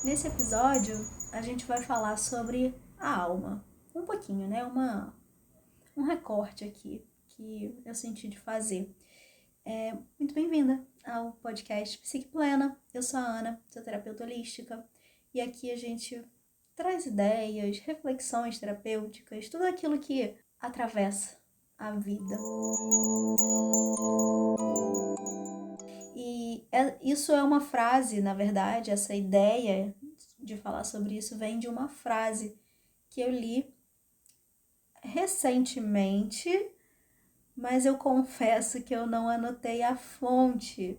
Nesse episódio, a gente vai falar sobre a alma. Um pouquinho, né? Um recorte aqui que eu senti de fazer. Muito bem-vinda ao podcast Psique Plena. Eu sou a Ana, sou terapeuta holística. E aqui a gente traz ideias, reflexões terapêuticas, tudo aquilo que atravessa a vida. E isso é uma frase, na verdade, essa ideia de falar sobre isso vem de uma frase que eu li recentemente, mas eu confesso que eu não anotei a fonte.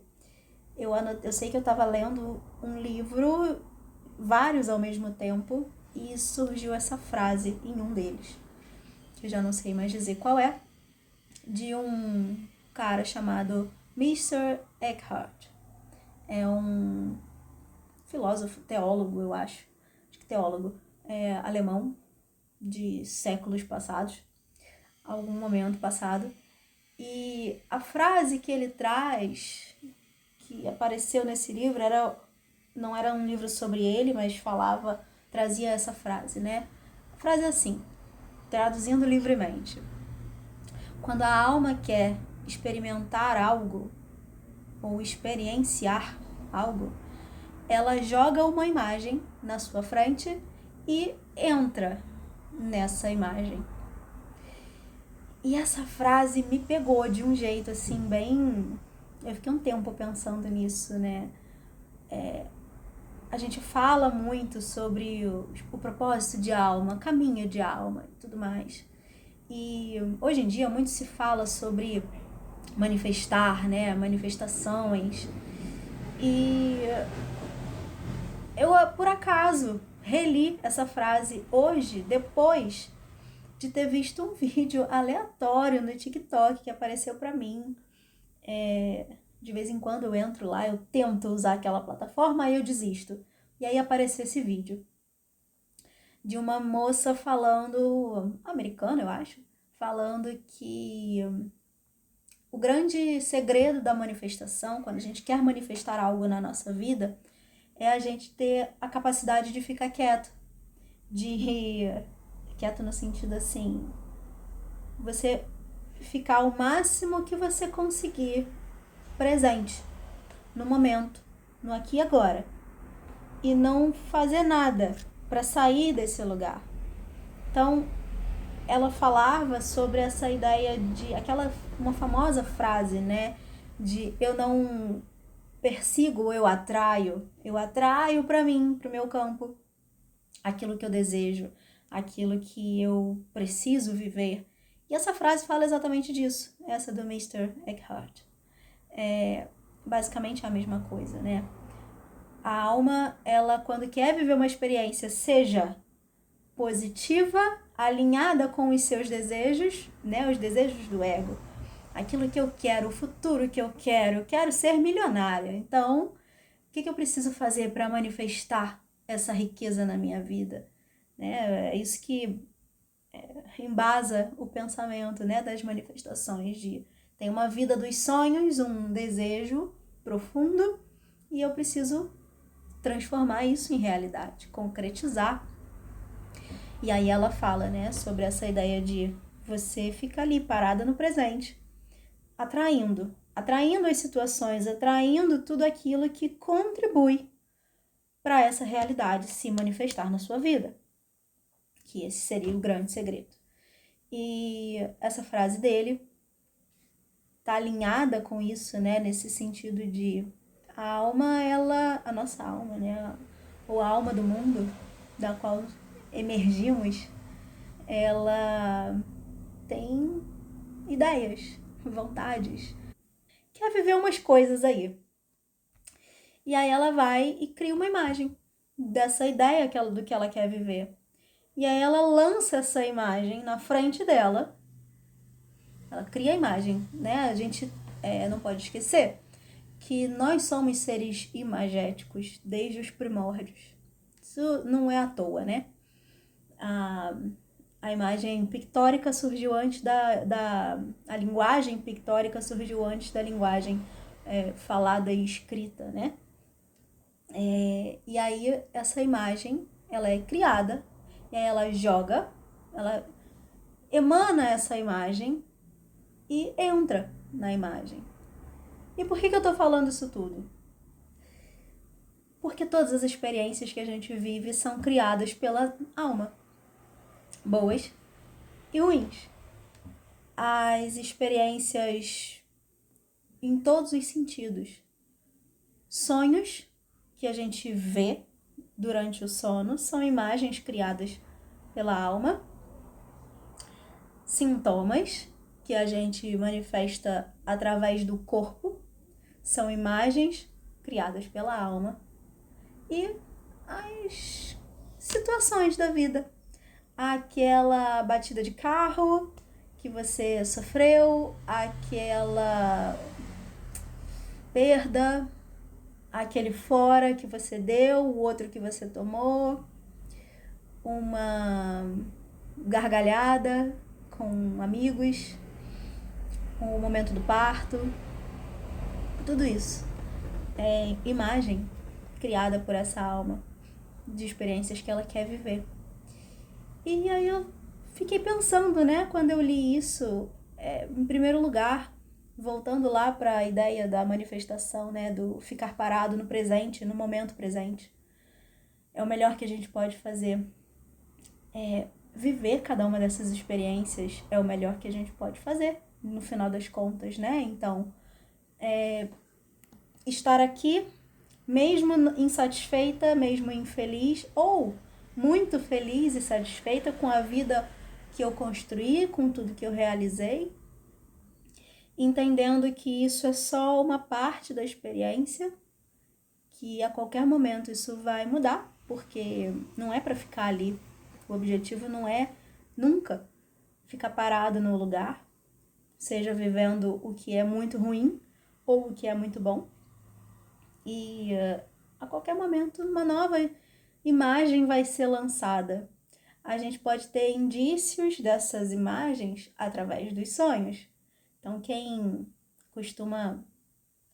Eu sei que eu estava lendo um livro, vários ao mesmo tempo, e surgiu essa frase em um deles, que eu já não sei mais dizer qual é, de um cara chamado Mr. Eckhart. É um filósofo, teólogo, eu acho que teólogo, alemão, de séculos passados, algum momento passado. E a frase que ele traz, que apareceu nesse livro, não era um livro sobre ele, mas trazia essa frase, né? A frase é assim, traduzindo livremente: quando a alma quer experimentar algo ou experienciar algo, ela joga uma imagem na sua frente e entra nessa imagem. E essa frase me pegou de um jeito assim, bem. Eu fiquei um tempo pensando nisso, né? A gente fala muito sobre o propósito de alma, caminho de alma e tudo mais. E hoje em dia muito se fala sobre manifestar, né? Manifestações. E eu, por acaso, reli essa frase hoje, depois de ter visto um vídeo aleatório no TikTok que apareceu pra mim. De vez em quando eu entro lá, eu tento usar aquela plataforma, aí eu desisto. E aí apareceu esse vídeo de uma moça falando, americana eu acho, falando que o grande segredo da manifestação, quando a gente quer manifestar algo na nossa vida, é a gente ter a capacidade de ficar quieto. Quieto no sentido assim, você ficar o máximo que você conseguir presente, no momento, no aqui e agora. E não fazer nada para sair desse lugar. Então, ela falava sobre essa ideia de uma famosa frase, né, de eu não persigo, eu atraio para mim, para o meu campo, aquilo que eu desejo, aquilo que eu preciso viver. E essa frase fala exatamente disso, essa do Mr. Eckhart. Basicamente é a mesma coisa, né? A alma, ela quando quer viver uma experiência, seja positiva, alinhada com os seus desejos, né? Os desejos do ego. Aquilo que eu quero, o futuro que eu quero ser milionária. Então, o que eu preciso fazer para manifestar essa riqueza na minha vida? Né? É isso que embasa o pensamento, né, das manifestações de tem uma vida dos sonhos, um desejo profundo e eu preciso transformar isso em realidade, concretizar. E aí ela fala, né, sobre essa ideia de você ficar ali parada no presente, atraindo as situações, atraindo tudo aquilo que contribui para essa realidade se manifestar na sua vida. Que esse seria o grande segredo. E essa frase dele tá alinhada com isso, né, nesse sentido de a alma, a nossa alma, né, ou a alma do mundo da qual emergimos, ela tem ideias, vontades, quer viver umas coisas aí. E aí ela vai e cria uma imagem dessa ideia do que ela quer viver. E aí ela lança essa imagem na frente dela. Ela cria a imagem, né? A gente não pode esquecer que nós somos seres imagéticos desde os primórdios. Isso não é à toa, né? A imagem pictórica surgiu antes a linguagem pictórica surgiu antes da linguagem falada e escrita, né? E aí essa imagem, ela é criada, e aí ela emana essa imagem e entra na imagem. E por que eu tô falando isso tudo? Porque todas as experiências que a gente vive são criadas pela alma, boas e ruins. As experiências em todos os sentidos. Sonhos que a gente vê durante o sono são imagens criadas pela alma. Sintomas que a gente manifesta através do corpo são imagens criadas pela alma. E as situações da vida. Aquela batida de carro que você sofreu, aquela perda, aquele fora que você deu, o outro que você tomou, uma gargalhada com amigos, o momento do parto, tudo isso é imagem criada por essa alma de experiências que ela quer viver. E aí eu fiquei pensando, né, quando eu li isso, em primeiro lugar, voltando lá para a ideia da manifestação, né, do ficar parado no presente, no momento presente. É o melhor que a gente pode fazer. Viver cada uma dessas experiências é o melhor que a gente pode fazer, no final das contas, né? Então, estar aqui, mesmo insatisfeita, mesmo infeliz, ou muito feliz e satisfeita com a vida que eu construí, com tudo que eu realizei, entendendo que isso é só uma parte da experiência, que a qualquer momento isso vai mudar, porque não é para ficar ali. O objetivo não é nunca ficar parado no lugar, seja vivendo o que é muito ruim ou o que é muito bom. E a qualquer momento uma nova imagem vai ser lançada. A gente pode ter indícios dessas imagens através dos sonhos. Então, quem costuma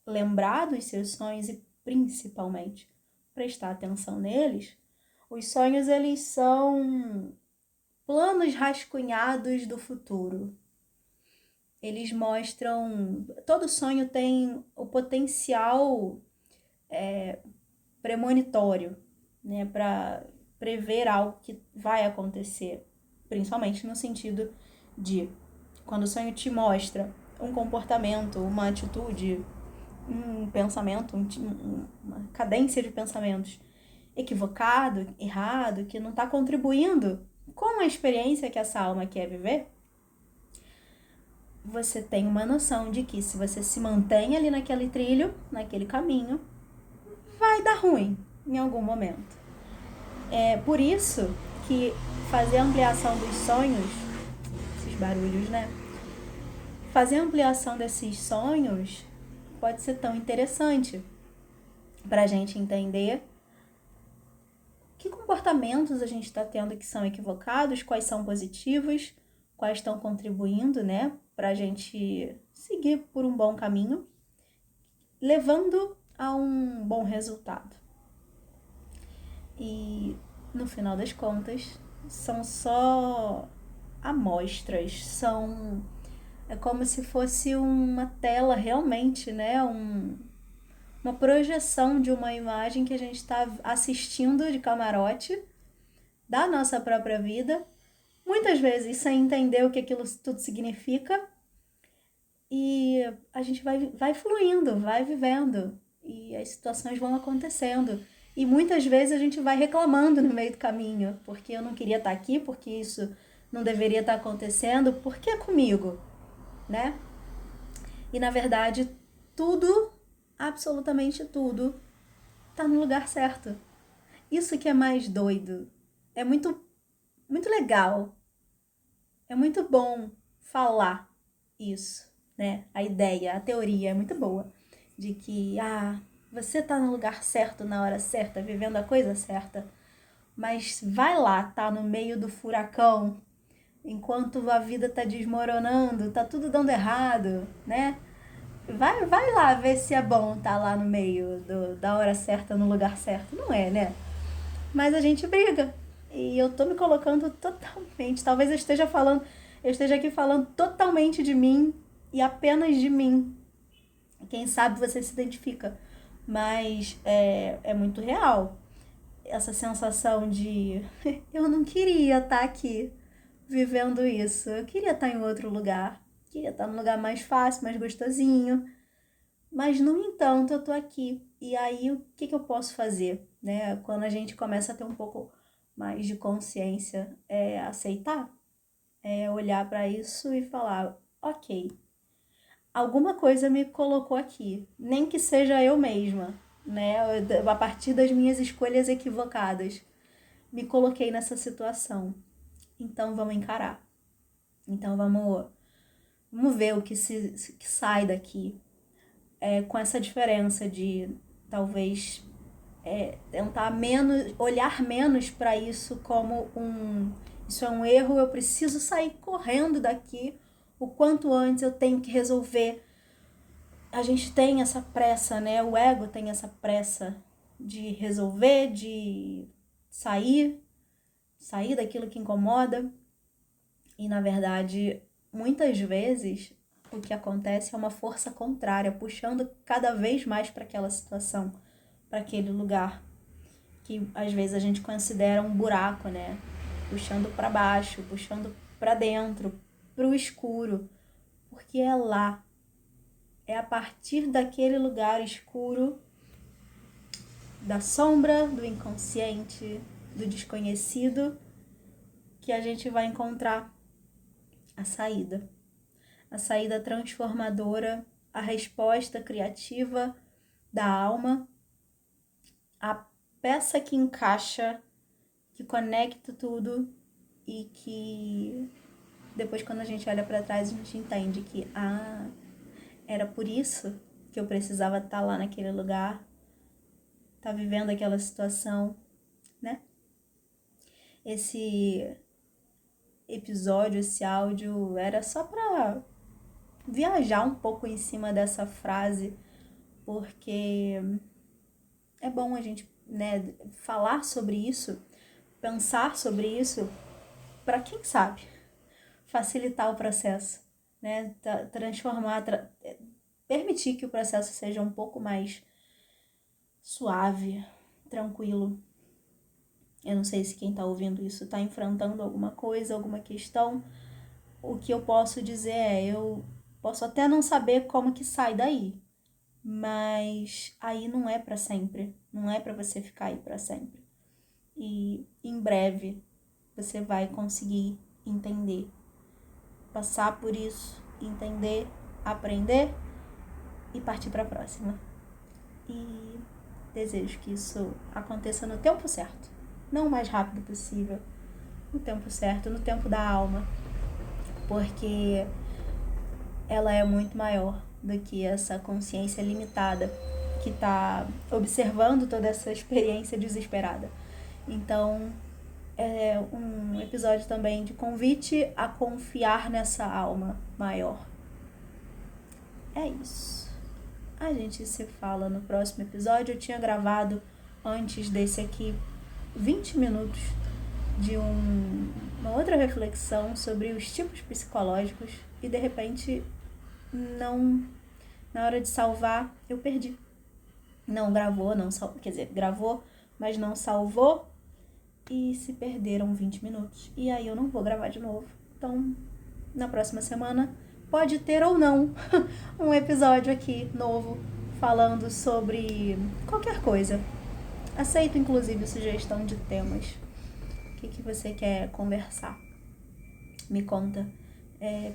lembrar dos seus sonhos e principalmente prestar atenção neles, os sonhos eles são planos rascunhados do futuro. Eles mostram, todo sonho tem o potencial premonitório, né, para prever algo que vai acontecer, principalmente no sentido de quando o sonho te mostra um comportamento, uma atitude, um pensamento, uma cadência de pensamentos equivocado, errado, que não está contribuindo com a experiência que essa alma quer viver, você tem uma noção de que se você se mantém ali naquele trilho, naquele caminho, vai dar ruim em algum momento. É por isso que fazer a ampliação dos sonhos, esses barulhos, né? Fazer a ampliação desses sonhos pode ser tão interessante para a gente entender que comportamentos a gente está tendo que são equivocados, quais são positivos, quais estão contribuindo, né, para a gente seguir por um bom caminho, levando a um bom resultado. E no final das contas, são só amostras, é como se fosse uma tela realmente, né, uma projeção de uma imagem que a gente está assistindo de camarote da nossa própria vida, muitas vezes sem entender o que aquilo tudo significa, e a gente vai fluindo, vai vivendo, e as situações vão acontecendo. E muitas vezes a gente vai reclamando no meio do caminho, porque eu não queria estar aqui, porque isso não deveria estar acontecendo, por que comigo, né? E na verdade, tudo, absolutamente tudo, tá no lugar certo. Isso que é mais doido. É muito, muito legal. É muito bom falar isso, né? A ideia, a teoria é muito boa de que, você tá no lugar certo, na hora certa, vivendo a coisa certa. Mas vai lá, tá no meio do furacão, enquanto a vida tá desmoronando, tá tudo dando errado, né? Vai lá ver se é bom estar lá no meio da hora certa, no lugar certo. Não é, né? Mas a gente briga. E eu tô me colocando totalmente. Talvez eu esteja aqui falando totalmente de mim e apenas de mim. Quem sabe você se identifica. Mas é muito real essa sensação de eu não queria estar aqui vivendo isso. Eu queria estar em outro lugar. Queria estar num lugar mais fácil, mais gostosinho. Mas, no entanto, eu tô aqui. E aí, o que eu posso fazer, né? Quando a gente começa a ter um pouco mais de consciência, é aceitar, é olhar para isso e falar, ok, alguma coisa me colocou aqui, nem que seja eu mesma, né? A partir das minhas escolhas equivocadas, me coloquei nessa situação. Então, vamos encarar. Então, vamos ver o que sai daqui. Com essa diferença de talvez tentar olhar menos para isso como isso é um erro, eu preciso sair correndo daqui o quanto antes, eu tenho que resolver. A gente tem essa pressa, né? O ego tem essa pressa de resolver, de sair daquilo que incomoda. E na verdade, muitas vezes o que acontece é uma força contrária, puxando cada vez mais para aquela situação, para aquele lugar que às vezes a gente considera um buraco, né? Puxando para baixo, puxando para dentro, para o escuro, porque é lá, é a partir daquele lugar escuro, da sombra, do inconsciente, do desconhecido, que a gente vai encontrar a saída transformadora, a resposta criativa da alma, a peça que encaixa, que conecta tudo e que depois, quando a gente olha para trás, a gente entende que era por isso que eu precisava estar lá naquele lugar, estar vivendo aquela situação, né? Esse episódio, esse áudio era só para viajar um pouco em cima dessa frase, porque é bom a gente, né, falar sobre isso, pensar sobre isso, para quem sabe facilitar o processo, né, transformar, permitir que o processo seja um pouco mais suave, tranquilo. Eu não sei se quem está ouvindo isso está enfrentando alguma coisa, alguma questão. O que eu posso dizer eu posso até não saber como que sai daí, mas aí não é para sempre, não é para você ficar aí para sempre. E em breve você vai conseguir entender, passar por isso, entender, aprender e partir para a próxima. E desejo que isso aconteça no tempo certo, não o mais rápido possível, no tempo certo, no tempo da alma, porque ela é muito maior do que essa consciência limitada que está observando toda essa experiência desesperada. Então, é um episódio também de convite a confiar nessa alma maior. É isso. A gente se fala no próximo episódio. Eu tinha gravado antes desse aqui 20 minutos de uma outra reflexão sobre os tipos psicológicos e de repente não, na hora de salvar, eu perdi. Não gravou, quer dizer, gravou, mas não salvou e se perderam 20 minutos. E aí eu não vou gravar de novo. Então, na próxima semana, pode ter ou não um episódio aqui novo falando sobre qualquer coisa. Aceito, inclusive, sugestão de temas. O que você quer conversar? Me conta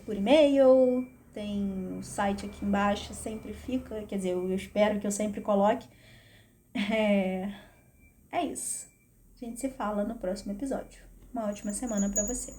por e-mail, tem o site aqui embaixo, sempre fica, quer dizer, eu espero que eu sempre coloque. É isso. A gente se fala no próximo episódio. Uma ótima semana pra você.